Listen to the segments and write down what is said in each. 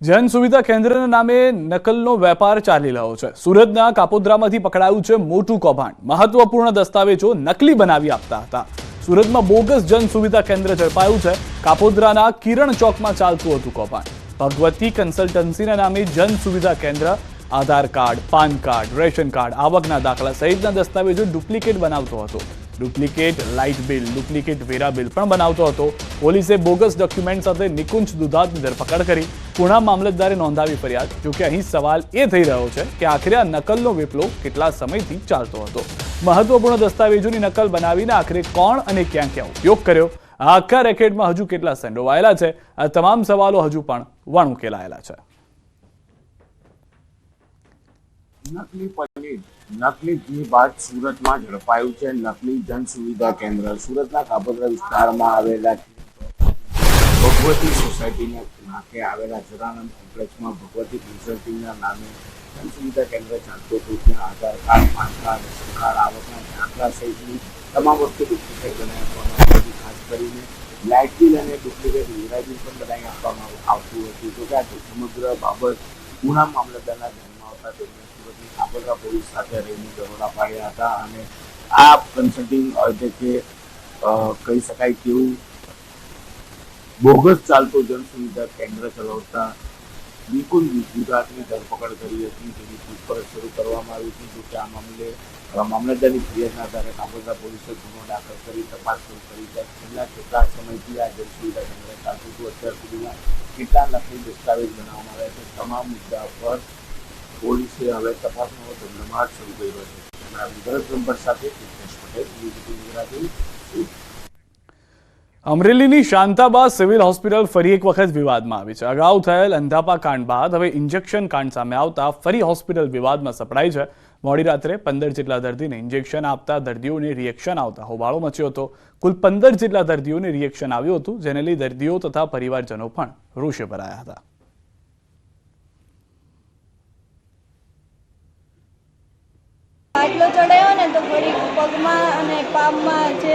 જન સુવિધા કેન્દ્રના નામે નકલનો વેપાર ચાલી રહ્યો છે। સુરતના કાપોદ્રામાંથી પકડાયું છે મોટું કૌભાંડ। મહત્વપૂર્ણ દસ્તાવેજો નકલી બનાવી આપતા હતા। સુરતમાં બોગસ જન સુવિધા કેન્દ્ર ઝડપાયું છે। કાપોદ્રાના કિરણ ચોકમાં ચાલતું હતું કૌભાંડ। ભગવતી કન્સલ્ટન્સીના નામે જન સુવિધા કેન્દ્ર Aadhaar card, PAN card, ration card, આવકના દાખલા સહિતના દસ્તાવેજો ડુપ્લિકેટ બનાવતો હતો। ડુપ્લિકેટ લાઇટ બિલ, ડુપ્લિકેટ વેરા બિલ પણ બનાવતો હતો। પોલીસે બોગસ ડોક્યુમેન્ટ સાથે નિકુંજ દુધાતની ધરપકડ કરી। પુણા મામલતદારે નોંધાવી ફરિયાદ। જોકે અહીં સવાલ એ થઈ રહ્યો છે કે આખરે આ નકલનો વેપલો કેટલા સમયથી ચાલતો હતો। મહત્વપૂર્ણ દસ્તાવેજોની નકલ બનાવીને આખરે કોણ અને ક્યાં ક્યાં ઉપયોગ કર્યો, આ આખા રેકેટમાં હજુ કેટલા સંડોવાયેલા છે, આ તમામ સવાલો હજુ પણ વણઉકેલાયેલા છે। નકલી પનીર, નકલી ઘી બાદ સુરતમાં ઝડપાયું છે નકલી જન સુવિધા કેન્દ્ર। સુરતના કાપોદ્રા વિસ્તારમાં આવેલા ભગવતી સોસાયટીના નાકે આવેલા જરાનંદ કોમ્પ્લેક્સમાં ભગવતી કન્સલ્ટિંગના નામે જન સુવિધા કેન્દ્ર ચાલતું હતું। ત્યાં Aadhaar card, PAN card, ration card, આવકના દાખલા સહિતની તમામ વસ્તુ ડુપ્લિકેટ બનાવી આપવામાં આવતી। ખાસ કરીને લાઇટ બિલ અને ડુપ્લિકેટ વેરા બિલ પણ બનાવી આપવામાં આવતું હતું। જોકે આ સમગ્ર બાબત પુણા મામલતદારના ધ્યાનમાં આવતા તેમને સુરતની કાપોદ્રા પોલીસ સાથે રહીને દરોડા પાડ્યા હતા અને આ કન્સલ્ટિંગ એટલે કે કહી શકાય તેવું બોગસ ચાલતું જન સુવિધા કેન્દ્ર ચલાવતા નિકુંજ દુધાતની ધરપકડ કરી હતી, જેની પૂછપરછ શરૂ કરવામાં આવી હતી। જોકે આ મામલે મામલતદારની ફરિયાદના આધારે કાપોદ્રા પોલીસે ગુનો દાખલ કરી તપાસ શરૂ કરી છે। છેલ્લા કેટલાક સમયથી આ જન સુવિધા કેન્દ્ર ચાલતું હતું। અત્યાર સુધીમાં કેટલા નકલી દસ્તાવેજ બનાવવામાં આવ્યા છે, તમામ મુદ્દા પર પોલીસે હવે તપાસનો ધમધમાટ શરૂ કર્યો છે। ભરત બ્રહ્મભટ્ટ સાથે પટેલ। અમરેલીની શાંતાબા સિવિલ હોસ્પિટલ ફરી એક વખત વિવાદમાં આવી છે। અગાઉ થયેલ અંધાપા કાંડ બાદ હવે ઇન્જેક્શન કાંડ સામે આવતા ફરી હોસ્પિટલ વિવાદમાં સપડાઈ છે। મોડી રાત્રે 15 જેટલા દર્દીને ઇન્જેક્શન આપતા દર્દીઓને રિએક્શન આવતા હોબાળો મચ્યો હતો। કુલ 15 જેટલા દર્દીઓને રિએક્શન આવ્યું હતું, જેને લઈ દર્દીઓ તથા પરિવારજનો પણ રોષે ભરાયા હતા। આટલો ચડાયો ને તો ફરી પગમાં અને પામમાં જે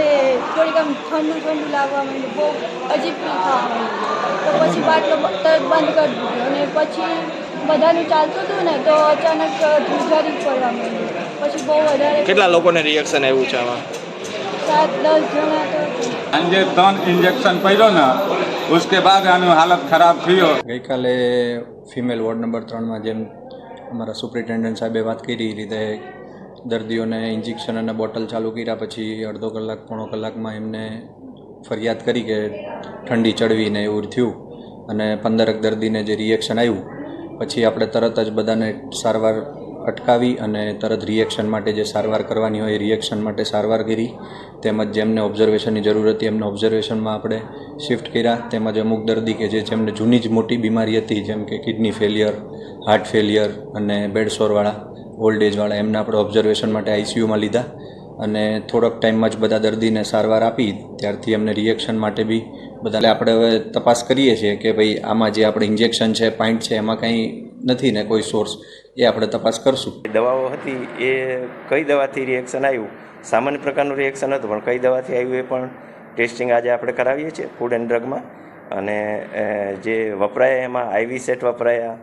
થોડીક આમ ઠંડુ લાગવા માંડ્યું, બહુ અજીબ ફીલ થવા માંડ્યું। તો પછી બાટલો તરત બંધ કરી દીધો અને પછી બધાનું ચાલતું હતું ને તો અચાનક ધ્રુજારી પડવા માંડી। પછી બહુ વધારે કેટલા લોકોને રિએક્શન આવ્યું છે આમાં? 7-10 જણા તો આજે 3 ઇન્જેક્શન પડ્યો ને उसके बाद આનું હાલત ખરાબ થયો। ગઈકાલે ફિમેલ વોર્ડ નંબર 3માં જેમ અમારા સુપ્રિન્ટેન્ડન્ટ સાહેબે વાત કરી રીતે દર્દીઓને ઇન્જેક્શન અને બોટલ ચાલુ કર્યા પછી અડધો કલાક પોણો કલાકમાં એમને ફરિયાદ કરી કે ઠંડી ચડવીને એવું થયું અને 15 દર્દીને જે રિએક્શન આવ્યું પછી આપણે તરત જ બધાને સારવાર અટકાવી અને તરત રિએક્શન માટે જે સારવાર કરવાની હોય એ રિએક્શન માટે સારવાર કરી। તેમજ જેમને ઓબ્ઝર્વેશનની જરૂર હતી એમને ઓબ્ઝર્વેશનમાં આપણે શિફ્ટ કર્યા। તેમજ અમુક દર્દી કે જેમને જૂની જ મોટી બીમારી હતી જેમ કે કિડની ફેલિયર, હાર્ટ ફેલિયર અને બેડસોરવાળા, ઓલ્ડ એજવાળા એમને આપણે ઓબ્ઝર્વેશન માટે આઈસીયુમાં લીધા અને થોડોક ટાઈમમાં જ બધા દર્દીને સારવાર આપી। ત્યારથી એમને રિએક્શન માટે બી બધા આપણે હવે તપાસ કરીએ છીએ કે ભાઈ આમાં જે આપણે ઇન્જેક્શન છે, પાઇન્ટ છે, એમાં કંઈ નથી ને કોઈ સોર્સ, એ આપણે તપાસ કરશું। દવાઓ હતી એ કઈ દવાથી રિએક્શન આવ્યું, સામાન્ય પ્રકારનું રિએક્શન હતું પણ કઈ દવાથી આવ્યું એ પણ ટેસ્ટિંગ આજે આપણે કરાવીએ છીએ ફૂડ એન્ડ ડ્રગમાં। અને જે વપરાયા એમાં આઈવી સેટ વપરાયા,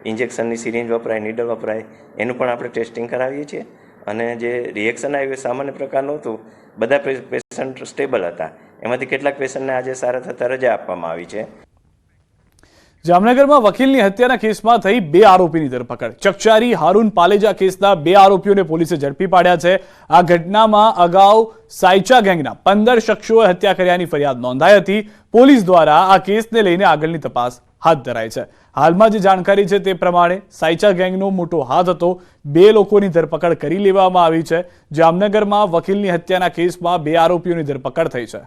ઇન્જેક્શનની સિરિંજ વપરાય, નીડલ વપરાય, એનું પણ આપણે ટેસ્ટિંગ કરાવીએ છીએ। અને જે રિએક્શન આવ્યું એ સામાન્ય પ્રકારનું હતું। બધા પેશન્ટ સ્ટેબલ હતા, એમાંથી કેટલાક પેશન્ટને આજે સારા થતાં રજા આપવામાં આવી છે। જામનગરમાં વકીલની હત્યાના કેસમાં થઈ 2 આરોપીની ધરપકડ। ચકચારી હારૂન પાલેજા કેસના 2 આરોપીઓને પોલીસે ઝડપી પાડ્યા છે। આ ઘટનામાં અગાઉ સાયચા ગેંગના 15 શખ્સોએ હત્યા કર્યાની ફરિયાદ નોંધાઈ હતી। પોલીસ દ્વારા આ કેસને લઈને આગળની તપાસ હાથ ધરાઈ છે। હાલમાં જે જાણકારી છે તે પ્રમાણે સાયચા ગેંગનો મોટો હાથ હતો। 2 લોકોની ધરપકડ કરી લેવામાં આવી છે। જામનગરમાં વકીલની હત્યાના કેસમાં 2 આરોપીઓની ધરપકડ થઈ છે।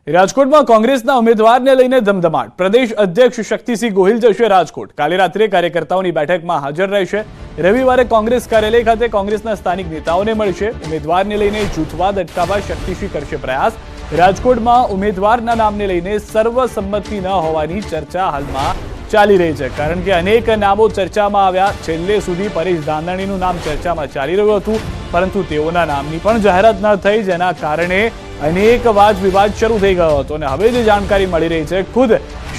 રાજકોટમાં કોંગ્રેસના ઉમેદવારને લઈને ધમધમાટ। પ્રદેશ અધ્યક્ષ શક્તિસિંહ ગોહિલ જશે રાજકોટ। કાલે રાત્રે કાર્યકર્તાઓની બેઠકમાં હાજર રહેશે। રવિવારે કોંગ્રેસ કાર્યાલય ખાતે કોંગ્રેસના સ્થાનિક નેતાઓને મળશે। ઉમેદવારને લઈને જૂથવાદ અટકાવવા શક્તિસિંહ કરશે પ્રયાસ। રાજકોટમાં ઉમેદવારના નામને લઈને સર્વસંમતિ ન હોવાની ચર્ચા હાલમાં ચાલી રહી છે, કારણ કે અનેક નામો ચર્ચામાં આવ્યા। છેલ્લે સુધી પરેશ ધાનાણીનું નામ ચર્ચામાં ચાલી રહ્યું હતું। પરંતુ તેઓના નામની પણ જાહેરાત ન થઈ, જેના કારણે અનેક વાદ વિવાદ શરૂ થઈ ગયો હતો. અને હવે જે જાણકારી મળી રહી છે, ખુદ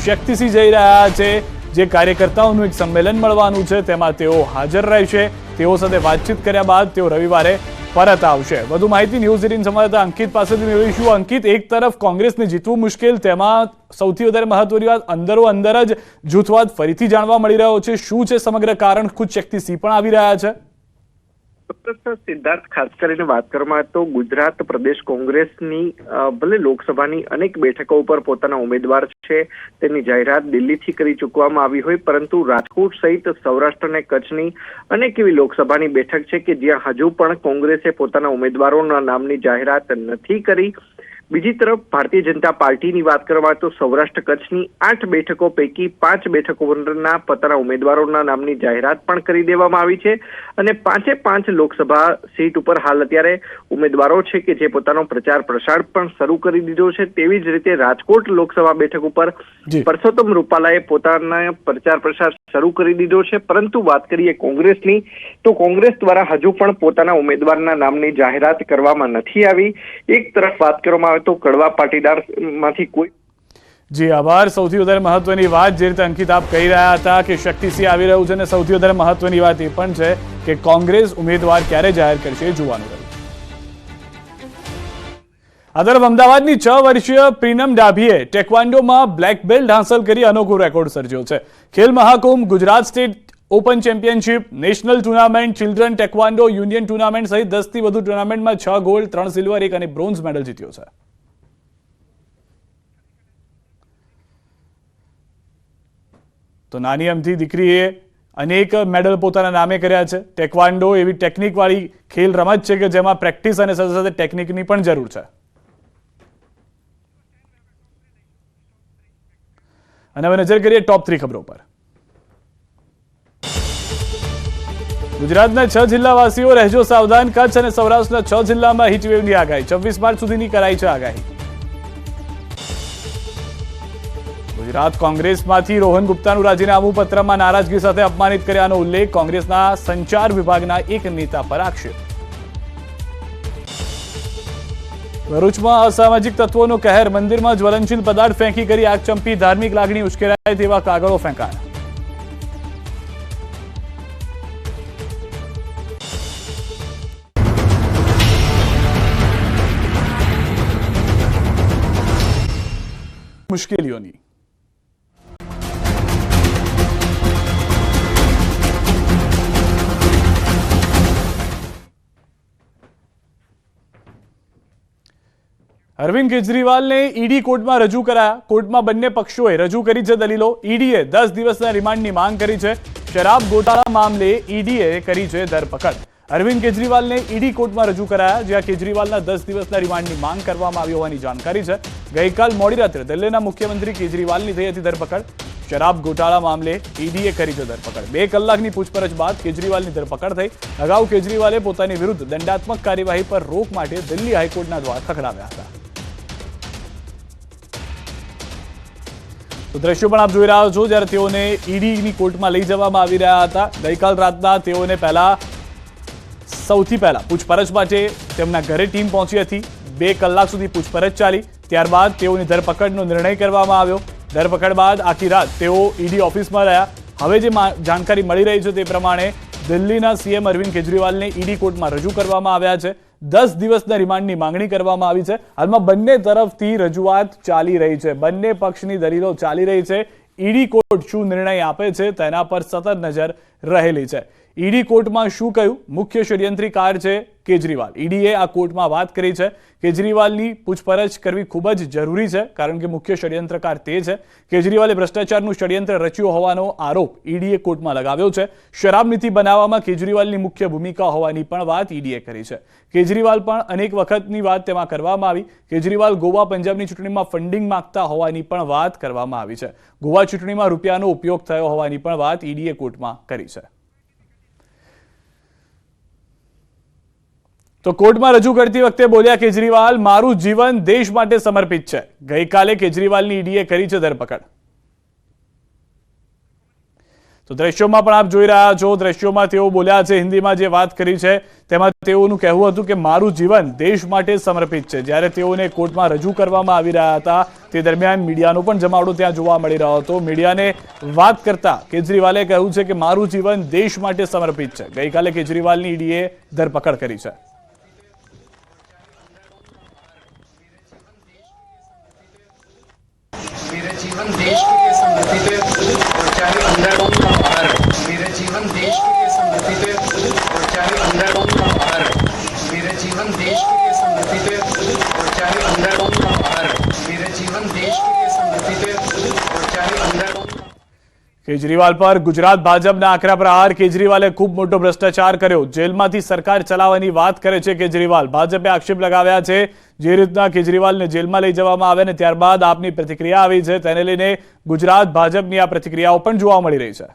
શક્તિસિંહ જઈ રહ્યા છે, જે કાર્યકર્તાઓનું એક સંમેલન મળવાનું છે તેમાં તેઓ હાજર રહેશે. તેઓ સાથે વાતચીત કર્યા બાદ તેઓ રવિવારે પરત આવશે. વધુ માહિતી ન્યૂઝ 18 સંવાદદાતા અંકિત પાસેથી મેળવીશું. અંકિત, એક તરફ કોંગ્રેસને જીતવું મુશ્કેલ, તેમાં સૌથી વધારે મહત્વની વાત અંદરો અંદર જ જૂથવાદ ફરીથી જાણવા મળી રહ્યો છે. શું છે સમગ્ર કારણ? ખુદ શક્તિસિંહ પણ આવી રહ્યા છે. સિદ્ધાર્થ, ખાસ કરીને વાત કરવામાં તો ગુજરાત પ્રદેશ કોંગ્રેસની ભલે લોકસભાની અનેક બેઠકો ઉપર પોતાના ઉમેદવાર છે તેની જાહેરાત દિલ્હીથી કરી ચૂકવામાં આવી હોય, પરંતુ રાજકોટ સહિત સૌરાષ્ટ્ર અને કચ્છની અનેક એવી લોકસભાની બેઠક છે કે જ્યાં હજુ પણ કોંગ્રેસે પોતાના ઉમેદવારોના નામની જાહેરાત નથી કરી. બીજી તરફ ભારતીય જનતા પાર્ટીની વાત કરવામાં તો સૌરાષ્ટ્ર કચ્છની 8 બેઠકો પૈકી 5 બેઠકોના પોતાના ઉમેદવારોના નામની જાહેરાત પણ કરી દેવામાં આવી છે અને 5 લોકસભા સીટ ઉપર હાલ અત્યારે ઉમેદવારો છે કે જે પોતાનો પ્રચાર પ્રસાર પણ શરૂ કરી દીધો છે. તેવી જ રીતે રાજકોટ લોકસભા બેઠક ઉપર પરસોત્તમ રૂપાલાએ પોતાના પ્રચાર પ્રસાર શરૂ કરી દીધો છે. પરંતુ વાત કરીએ કોંગ્રેસની તો કોંગ્રેસ દ્વારા હજુ પણ પોતાના ઉમેદવારના નામની જાહેરાત કરવામાં નથી આવી. એક તરફ વાત કરવામાં તો કડવા પાટીદાર માંથી કોઈ જી આભાર. સૌથી વધારે મહત્વની વાત જે રીતે અંકિત આપ કહી રહ્યા હતા કે શક્તિસિંહ આવી રહ્યું છે, અને સૌથી વધારે મહત્વની વાત એ પણ છે કે કોંગ્રેસ ઉમેદવાર ક્યારે જાહેર કરશે એ જોવાનું રહ્યું. આ તરફ અમદાવાદની 6 વર્ષીય પ્રીનમ ડાભીએ ટેકવાન્ડોમાં બ્લેક બેલ્ટ હાંસલ કરી અનોખો રેકોર્ડ સર્જ્યો છે. Khel Mahakumbh, Gujarat state open championship, national tournament, children ટેકવાન્ડો union tournament સહિત 10 થી વધુ ટુર્નામેન્ટમાં 6 ગોલ્ડ, 3 સિલ્વર, 1 અને બ્રોન્ઝ મેડલ જીત્યો છે. તો નાની અમથી દીકરીએ અનેક મેડલ પોતાના નામે કર્યા છે. ટેકવાન્ડો એવી ટેકનિક વાળી ખેલ રમત છે કે જેમાં પ્રેક્ટિસ અને સાથે સાથે ટેકનિકની પણ જરૂર છે. અને હવે નજર કરીએ ટોપ 3 ખબરો પર. ગુજરાતના 6 જિલ્લાવાસીઓ રહેજો સાવધાન. કચ્છ અને સૌરાષ્ટ્રના 6 જિલ્લામાં હીટવેવની આગાહી. 26 માર્ચ સુધીની કરાઈ છે આગાહી. ગુજરાત કોંગ્રેસમાંથી રોહન ગુપ્તાનું રાજીનામું, પત્રમાં નારાજગી સાથે અપમાનિત કર્યાનો ઉલ્લેખ. કોંગ્રેસના સંચાર વિભાગના એક નેતા પર આક્ષેપ. ભરૂચમાં અસામાજિક તત્વોનો કહેર. મંદિરમાં જ્વલનશીલ પદાર્થ ફેંકી કરી આગચંપી. ધાર્મિક લાગણી ઉશ્કેરાય તેવા કાગળો ફેંકાયા. મુશ્કેલીઓની અરવિંદ કેજરીવાલને ઈડી કોર્ટમાં રજૂ કરાયા. કોર્ટમાં બંને પક્ષોએ રજૂ કરી છે દલીલો. ઈડીએ 10 દિવસના રિમાન્ડની માંગ કરી છે. શરાબ ગોટાળા મામલે ઈડીએ કરી છે ધરપકડ. અરવિંદ કેજરીવાલને ઈડી કોર્ટમાં રજૂ કરાયા, જ્યાં કેજરીવાલના 10 દિવસના રિમાન્ડની માંગ કરવામાં આવી હોવાની જાણકારી છે. ગઈકાલ મોડી રાત્રે દિલ્હીના મુખ્યમંત્રી કેજરીવાલની થઈ હતી ધરપકડ. શરાબ ગોટાળા મામલે ઈડીએ કરી છે ધરપકડ. 2 કલાકની પૂછપરછ બાદ કેજરીવાલની ધરપકડ થઈ. અગાઉ કેજરીવાલે પોતાની વિરુદ્ધ દંડાત્મક કાર્યવાહી પર રોક માટે દિલ્હી હાઈકોર્ટના દ્વાર ખખડાવ્યા હતા. તો દ્રશ્યો પણ આપ જોઈ રહ્યા છો, જ્યારે તેઓને ઈડીની કોર્ટમાં લઈ જવામાં આવી રહ્યા હતા. ગઈકાલ રાતના તેઓને સૌથી પહેલા પૂછપરછ માટે તેમના ઘરે ટીમ પહોંચી હતી. 2 કલાક સુધી પૂછપરછ ચાલી. ત્યારબાદ તેઓની ધરપકડનો નિર્ણય કરવામાં આવ્યો. ધરપકડ બાદ આખી રાત તેઓ ઈડી ઓફિસમાં રહ્યા. હવે જે જાણકારી મળી રહી છે તે પ્રમાણે દિલ્હીના સીએમ અરવિંદ કેજરીવાલને ઈડી કોર્ટમાં રજૂ કરવામાં આવ્યા છે. 10 દિવસના રિમાન્ડની માંગણી કરવામાં આવી છે. હાલમાં બંને તરફથી રજૂઆત ચાલી રહી છે, બંને પક્ષની દલીલો ચાલી રહી છે. ઈડી કોર્ટ શું નિર્ણય આપે છે તેના પર સતત નજર રહેલી છે. ઈડી કોર્ટમાં શું કહ્યું? મુખ્ય ષડયંત્રકાર છે કેજરીવાલ. ઈડીએ આ કોર્ટમાં વાત કરી છે. કેજરીવાલની પૂછપરછ કરવી ખૂબ જ જરૂરી છે, કારણ કે મુખ્ય ષડયંત્રકાર તે છે. કેજરીવાલે ભ્રષ્ટાચારનું ષડયંત્ર રચ્યું હોવાનો આરોપ ઈડીએ કોર્ટમાં લગાવ્યો છે. શરાબ નીતિ બનાવવામાં કેજરીવાલની મુખ્ય ભૂમિકા હોવાની પણ વાત ઈડીએ કરી છે. કેજરીવાલ પણ અનેક વખતની વાત તેમાં કરવામાં આવી. કેજરીવાલ ગોવા પંજાબની ચૂંટણીમાં ફંડિંગ માંગતા હોવાની પણ વાત કરવામાં આવી છે. ગોવા ચૂંટણીમાં રૂપિયાનો ઉપયોગ થયો હોવાની પણ વાત ઈડીએ કોર્ટમાં કરી છે. તો કોર્ટમાં રજૂ કરતી વખતે બોલ્યા કેજરીવાલ, મારું જીવન દેશ માટે સમર્પિત છે. ગઈકાલે કેજરીવાલની ઈડીએ કરી છે ધરપકડ. તો દ્રશ્યોમાં પણ આપ જોઈ રહ્યા છો, દ્રશ્યોમાં તેઓ બોલ્યા છે, હિન્દીમાં જે વાત કરી છે તેમાં તેઓનું કહેવું હતું કે મારું જીવન દેશ માટે સમર્પિત છે. જ્યારે તેઓને કોર્ટમાં રજૂ કરવામાં આવી રહ્યા હતા તે દરમિયાન મીડિયાનો પણ જમાવડો ત્યાં જોવા મળી રહ્યો હતો. મીડિયાને વાત કરતા કેજરીવાલે કહ્યું છે કે મારું જીવન દેશ માટે સમર્પિત છે. ગઈકાલે કેજરીવાલની ઈડીએ ધરપકડ કરી છે. मेरा जीवन देश के लिए समर्पित है और चाहे अंदर हो या बाहर. मेरा जीवन देश के लिए समर्पित है और चाहे अंदर हो या बाहर. मेरा जीवन देश के लिए समर्पित है और चाहे अंदर हो या बाहर. मेरा जीवन देश के लिए समर्पित है और चाहे अंदर हो. કેજરીવાલ પર ગુજરાત ભાજપના આકરા પ્રહાર. કેજરીવાલે ખૂબ મોટો ભ્રષ્ટાચાર કર્યો, જેલમાંથી સરકાર ચલાવવાની વાત કરે છે કેજરીવાલ. ભાજપે આક્ષેપ લગાવ્યા છે જે રીતના કેજરીવાલને જેલમાં લઈ જવામાં આવ્યા ને ત્યારબાદ આપની પ્રતિક્રિયા આવી છે તેને લઈને ગુજરાત ભાજપની આ પ્રતિક્રિયાઓ પણ જોવા મળી રહી છે.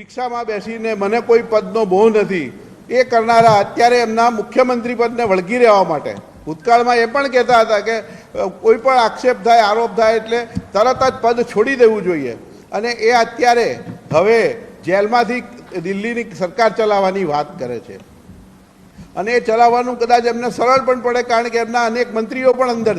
રિક્ષામાં બેસીને મને કોઈ પદનો મોહ નથી એ કરનારા અત્યારે એમના મુખ્યમંત્રી પદને વળગી રહેવા માટે ભૂતકાળમાં એ પણ કહેતા હતા કે કોઈ પણ આક્ષેપ થાય, આરોપ થાય એટલે તરત જ પદ છોડી દેવું જોઈએ. અને એ અત્યારે હવે જેલમાંથી દિલ્હીની સરકાર ચલાવવાની વાત કરે છે. અને એ ચલાવવાનું કદાચ એમને સરળ પણ પડે કારણ કે એમના અનેક મંત્રીઓ પણ અંદર